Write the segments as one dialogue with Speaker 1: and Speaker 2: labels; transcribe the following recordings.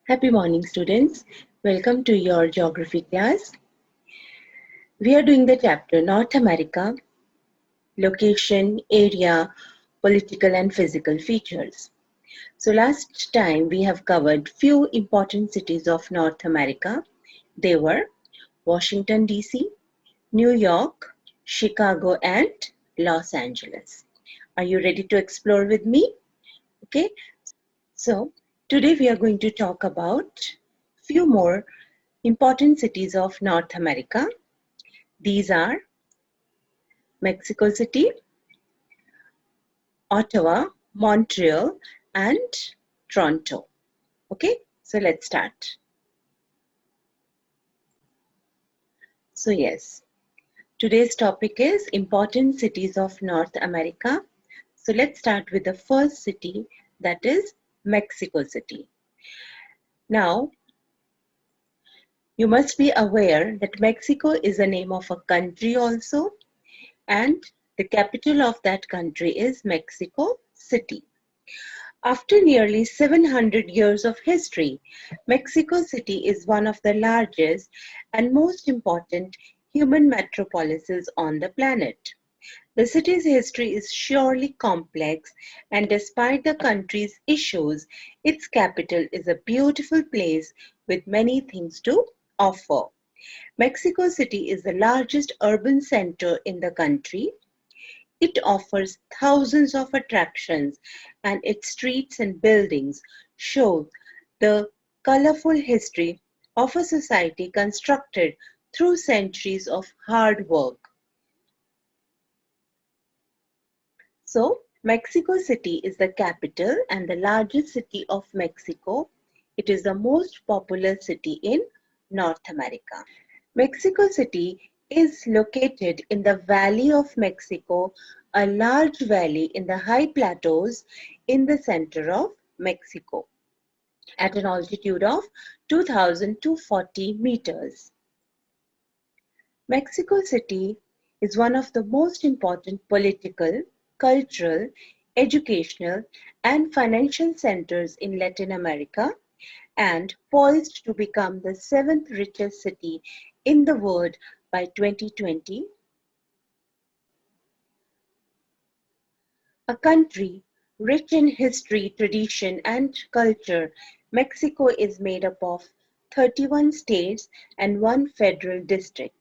Speaker 1: Happy morning, students. Welcome to your geography class. We are doing the chapter North America, location, area, political and physical features. So last time we have covered few important cities of North America. They were Washington DC, New York, Chicago and Los Angeles. Are you ready to explore with me? Okay. So today we are going to talk about few more important cities of North America. These are Mexico City, Ottawa, Montreal, and Toronto. Okay, so let's start. So yes, today's topic is important cities of North America. So let's start with the first city, that is Mexico City. Now, you must be aware that Mexico is the name of a country also, and the capital of that country is Mexico City. After nearly 700 years of history, Mexico City is one of the largest and most important human metropolises on the planet. The city's history is surely complex, and despite the country's issues, its capital is a beautiful place with many things to offer. Mexico City is the largest urban center in the country. It offers thousands of attractions, and its streets and buildings show the colorful history of a society constructed through centuries of hard work. So, Mexico City is the capital and the largest city of Mexico. It is the most populous city in North America. Mexico City is located in the Valley of Mexico, a large valley in the high plateaus in the center of Mexico, at an altitude of 2,240 meters. Mexico City is one of the most important political, cultural, educational, and financial centers in Latin America, and poised to become the seventh richest city in the world by 2020. A country rich in history, tradition, and culture, Mexico is made up of 31 states and one federal district.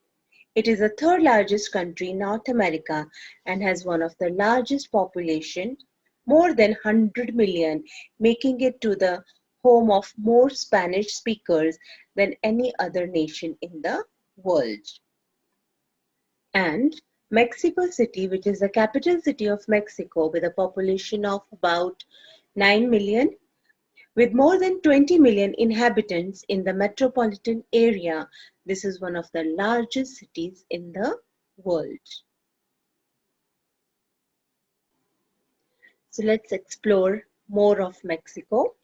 Speaker 1: It is the third largest country in North America and has one of the largest population, more than 100 million, making it to the home of more Spanish speakers than any other nation in the world. And Mexico City, which is the capital city of Mexico with a population of about 9 million, with more than 20 million inhabitants in the metropolitan area, this is one of the largest cities in the world. So let's explore more of Mexico.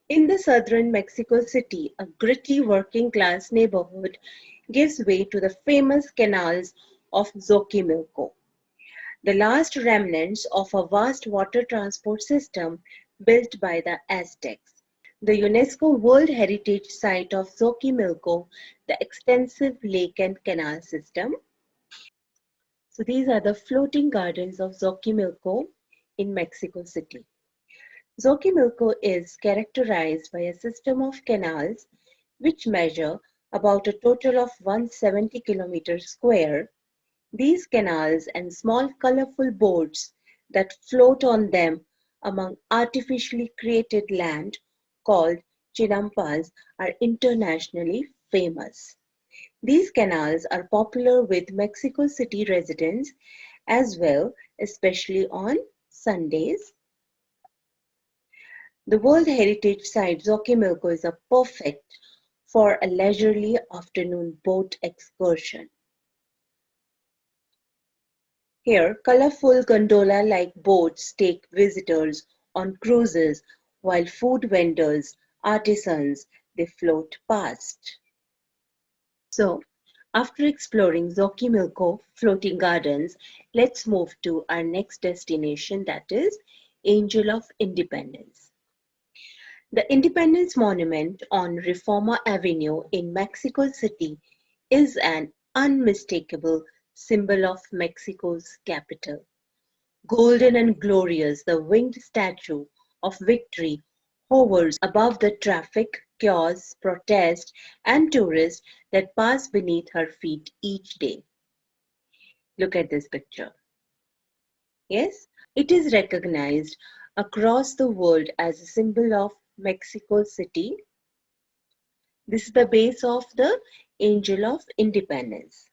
Speaker 1: In the southern Mexico City, a gritty working class neighborhood gives way to the famous canals of Zocalo, the last remnants of a vast water transport system built by the Aztecs. The UNESCO World Heritage Site of Zocalo, the extensive lake and canal system. So these are the floating gardens of Zocalo in Mexico City. Zocalo is characterized by a system of canals which measure about a total of 170 kilometers square. These canals and small colorful boats that float on them among artificially created land called chinampas are internationally famous. These canals are popular with Mexico City residents as well, especially on Sundays. The World Heritage Site Zocalo is a perfect for a leisurely afternoon boat excursion. Here, colorful gondola-like boats take visitors on cruises, while food vendors, artisans, they float past. So, after exploring Zocalo floating gardens, let's move to our next destination, that is Angel of Independence. The Independence Monument on Reforma Avenue in Mexico City is an unmistakable symbol of Mexico's capital. Golden and glorious, the winged statue of victory hovers above the traffic, chaos, protest, and tourists that pass beneath her feet each day. Look at this picture. Yes, it is recognized across the world as a symbol of Mexico City. This is the base of the Angel of Independence.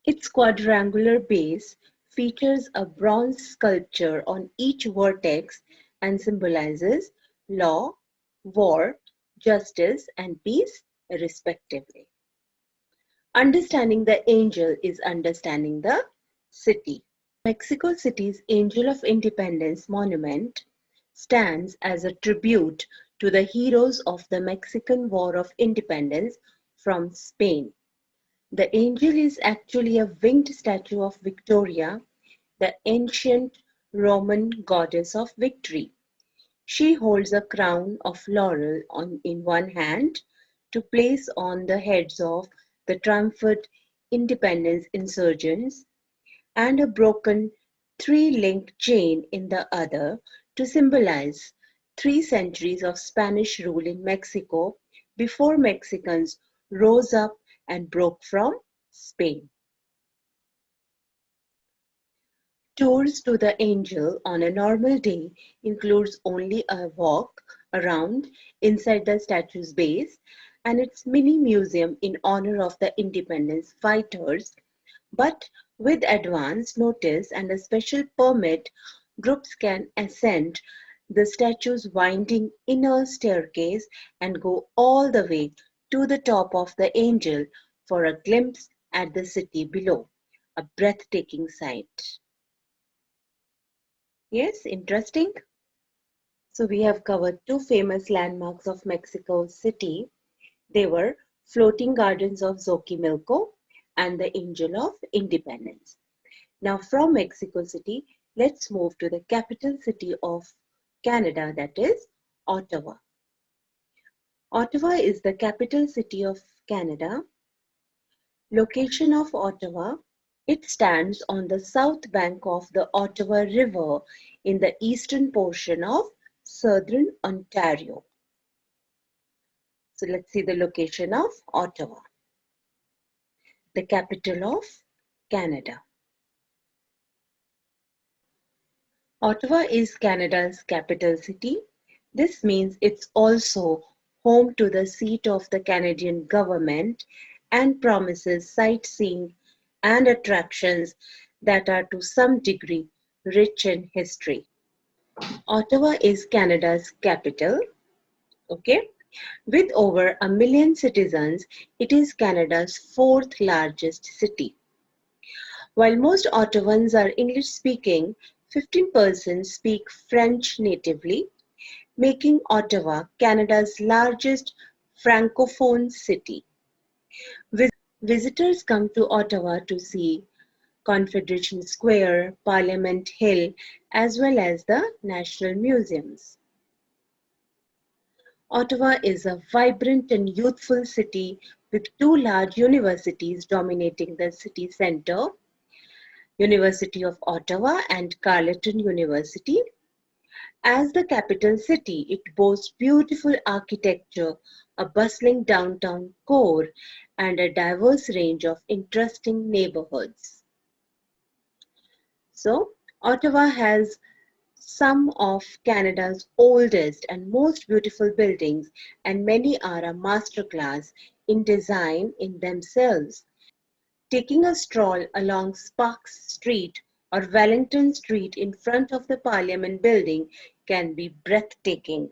Speaker 1: Its quadrangular base features a bronze sculpture on each vertex and symbolizes law, war, justice, and peace, respectively. Understanding the angel is understanding the city. Mexico City's Angel of Independence monument stands as a tribute to the heroes of the Mexican War of Independence from Spain. The angel is actually a winged statue of Victoria, the ancient Roman goddess of victory. She holds a crown of laurel in one hand to place on the heads of the triumphant independence insurgents, and a broken three-linked chain in the other to symbolize 3 centuries of Spanish rule in Mexico before Mexicans rose up and broke from Spain. Tours to the Angel on a normal day includes only a walk around inside the statue's base and its mini museum in honor of the independence fighters, but with advance notice and a special permit, groups can ascend the statue's winding inner staircase and go all the way to the top of the angel for a glimpse at the city below, a breathtaking sight. Yes, interesting. So we have covered 2 famous landmarks of Mexico City. They were floating gardens of Xochimilco and the Angel of Independence. Now from Mexico City, let's move to the capital city of Canada, that is Ottawa. Ottawa is the capital city of Canada. Location of Ottawa: it stands on the south bank of the Ottawa River in the eastern portion of southern Ontario. So let's see the location of Ottawa, the capital of Canada. Ottawa is Canada's capital city. This means it's also home to the seat of the Canadian government and promises sightseeing and attractions that are to some degree rich in history. Ottawa is Canada's capital. Okay. With over 1 million citizens, it is Canada's fourth largest city. While most Ottawans are English speaking, 15% speak French natively, making Ottawa Canada's largest francophone city. Visitors come to Ottawa to see Confederation Square, Parliament Hill, as well as the National Museums. Ottawa is a vibrant and youthful city with 2 large universities dominating the city centre, University of Ottawa and Carleton University. As the capital city, it boasts beautiful architecture, a bustling downtown core, and a diverse range of interesting neighborhoods. So, Ottawa has some of Canada's oldest and most beautiful buildings, and many are a masterclass in design in themselves. Taking a stroll along Sparks Street or Wellington Street in front of the Parliament building can be breathtaking.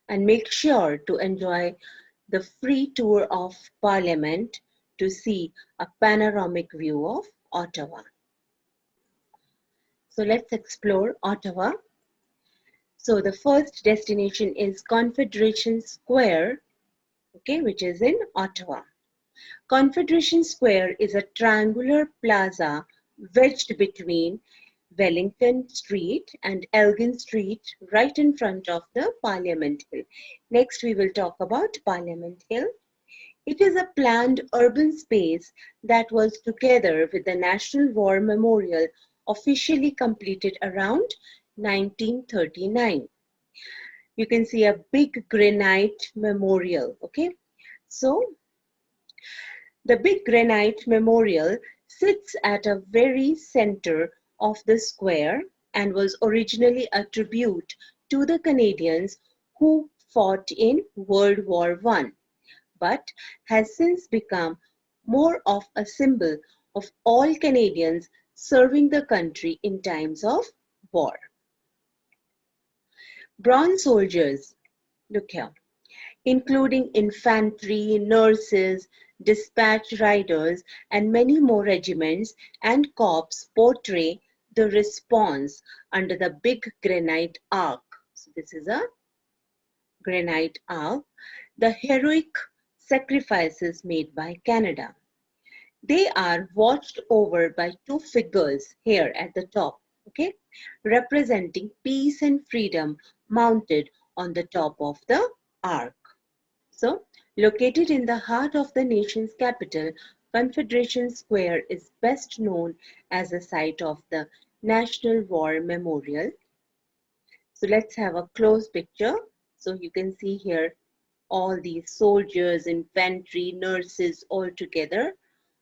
Speaker 1: And make sure to enjoy the free tour of Parliament to see a panoramic view of Ottawa. So let's explore Ottawa. So the first destination is Confederation Square, okay, which is in Ottawa. Confederation Square is a triangular plaza wedged between Wellington Street and Elgin Street right in front of the Parliament Hill. Next we will talk about Parliament Hill. It is a planned urban space that was together with the National War Memorial officially completed around 1939. You can see a big granite memorial, okay? So the big granite memorial sits at a very center of the square and was originally a tribute to the Canadians who fought in World War I, but has since become more of a symbol of all Canadians serving the country in times of war. Bronze soldiers, look here, including infantry, nurses, dispatch riders, and many more regiments and corps portray the response under the big granite arc. So this is a granite arc, the heroic sacrifices made by Canada. They are watched over by two figures here at the top, okay, representing peace and freedom mounted on the top of the arc. So, located in the heart of the nation's capital, Confederation Square is best known as the site of the National War Memorial. So, let's have a close picture. So, you can see here all these soldiers, infantry, nurses all together.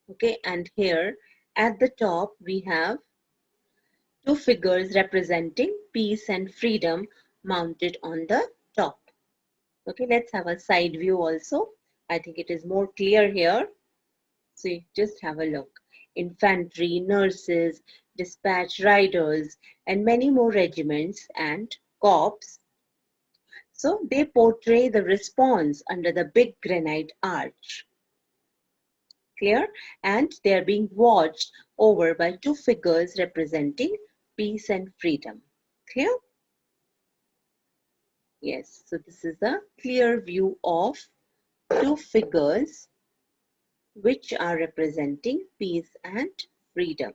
Speaker 1: Okay, and here at the top we have two figures representing peace and freedom mounted on the top. Okay, let's have a side view also. I think it is more clear here. So you just have a look. Infantry, nurses, dispatch riders, and many more regiments and corps. So they portray the response under the big granite arch. Clear? And they are being watched over by two figures representing peace and freedom. Clear? Yes, so this is a clear view of two figures which are representing peace and freedom.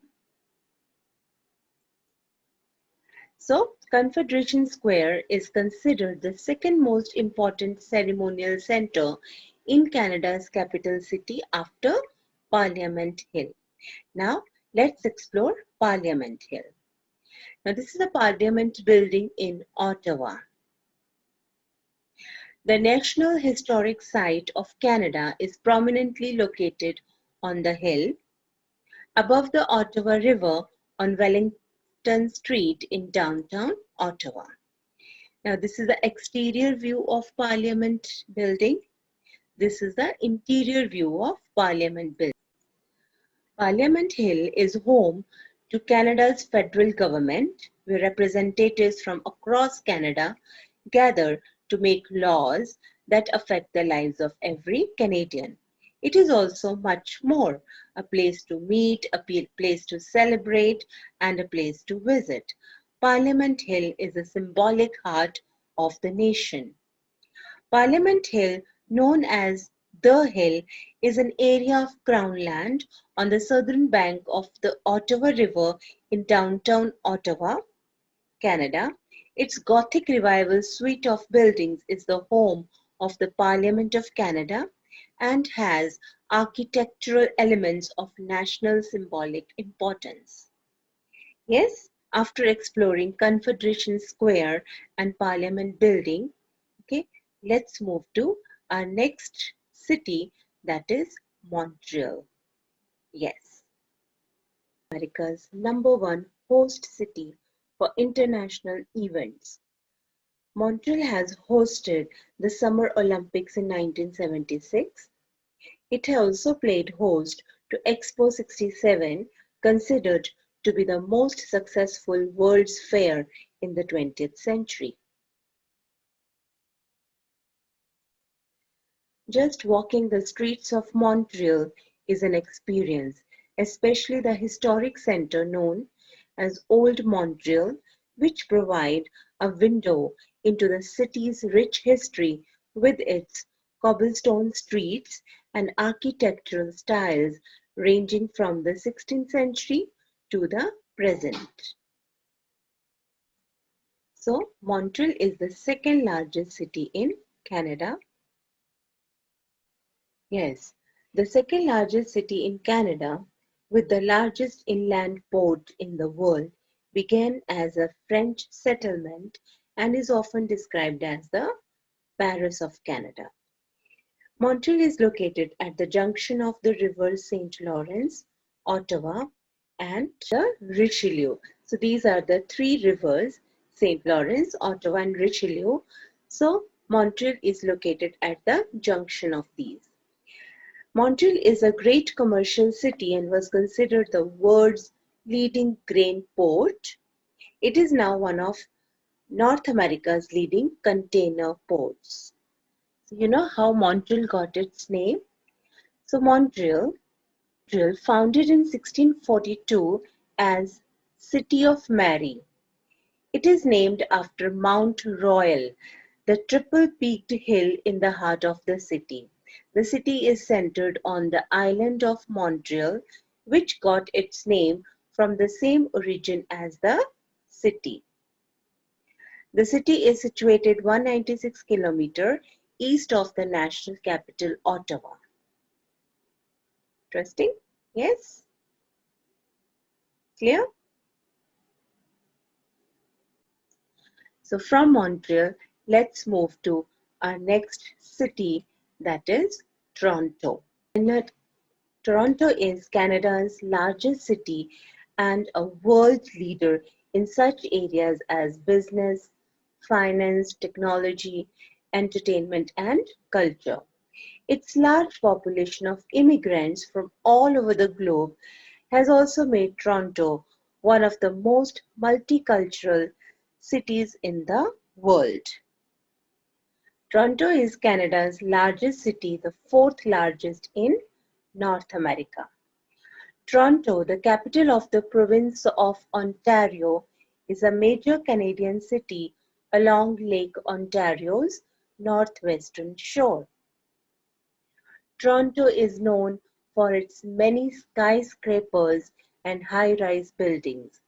Speaker 1: So, Confederation Square is considered the second most important ceremonial center in Canada's capital city after Parliament Hill. Now, let's explore Parliament Hill. Now, this is a Parliament building in Ottawa. The National Historic Site of Canada is prominently located on the hill above the Ottawa River on Wellington Street in downtown Ottawa. Now, this is the exterior view of Parliament building. This is the interior view of Parliament building. Parliament Hill is home to Canada's federal government, where representatives from across Canada gather to make laws that affect the lives of every Canadian. It is also much more, a place to meet, a place to celebrate, and a place to visit. Parliament Hill is a symbolic heart of the nation. Parliament Hill, known as The Hill, is an area of crown land on the southern bank of the Ottawa River in downtown Ottawa, Canada. Its Gothic Revival suite of buildings is the home of the Parliament of Canada and has architectural elements of national symbolic importance. Yes, after exploring Confederation Square and Parliament Building, okay, let's move to our next city, that is Montreal. Yes, America's #1 host city for international events. Montreal has hosted the Summer Olympics in 1976. It also played host to Expo 67, considered to be the most successful World's Fair in the 20th century. Just walking the streets of Montreal is an experience, especially the historic center known as Old Montreal, which provide a window into the city's rich history with its cobblestone streets and architectural styles ranging from the 16th century to the present. So Montreal is the second largest city in Canada. Yes, the second largest city in Canada, with the largest inland port in the world, began as a French settlement and is often described as the Paris of Canada. Montreal is located at the junction of the rivers St. Lawrence, Ottawa, and the Richelieu. So these are the three rivers, St. Lawrence, Ottawa, and Richelieu. So Montreal is located at the junction of these. Montreal is a great commercial city and was considered the world's leading grain port. It is now one of North America's leading container ports. So you know how Montreal got its name? So Montreal, founded in 1642 as City of Mary. It is named after Mount Royal, the triple-peaked hill in the heart of the city. The city is centered on the island of Montreal, which got its name from the same origin as the city. The city is situated 196 kilometers east of the national capital, Ottawa. Interesting? Yes? Clear? So from Montreal, let's move to our next city, that is Toronto. Toronto is Canada's largest city and a world leader in such areas as business, finance, technology, entertainment, and culture. Its large population of immigrants from all over the globe has also made Toronto one of the most multicultural cities in the world. Toronto is Canada's largest city, the fourth largest in North America. Toronto, the capital of the province of Ontario, is a major Canadian city along Lake Ontario's northwestern shore. Toronto is known for its many skyscrapers and high-rise buildings,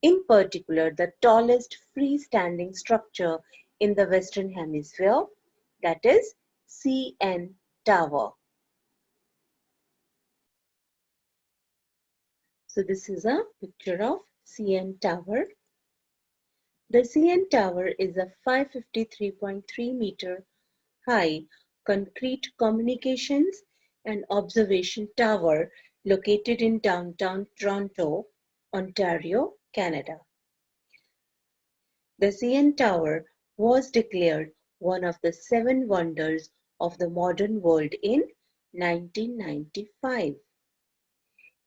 Speaker 1: in particular the tallest freestanding structure in the Western Hemisphere, that is CN Tower. So this is a picture of CN Tower. The CN Tower is a 553.3-meter high concrete communications and observation tower located in downtown Toronto, Ontario, Canada. The CN Tower was declared one of the 7 wonders of the modern world in 1995.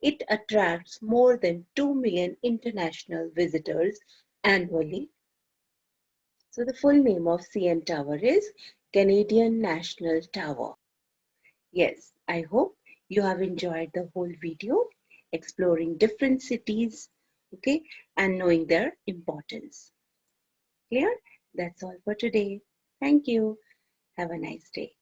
Speaker 1: It attracts more than 2 million international visitors annually. So the full name of CN Tower is Canadian National Tower. Yes, I hope you have enjoyed the whole video exploring different cities, okay, and knowing their importance. Clear? That's all for today. Thank you. Have a nice day.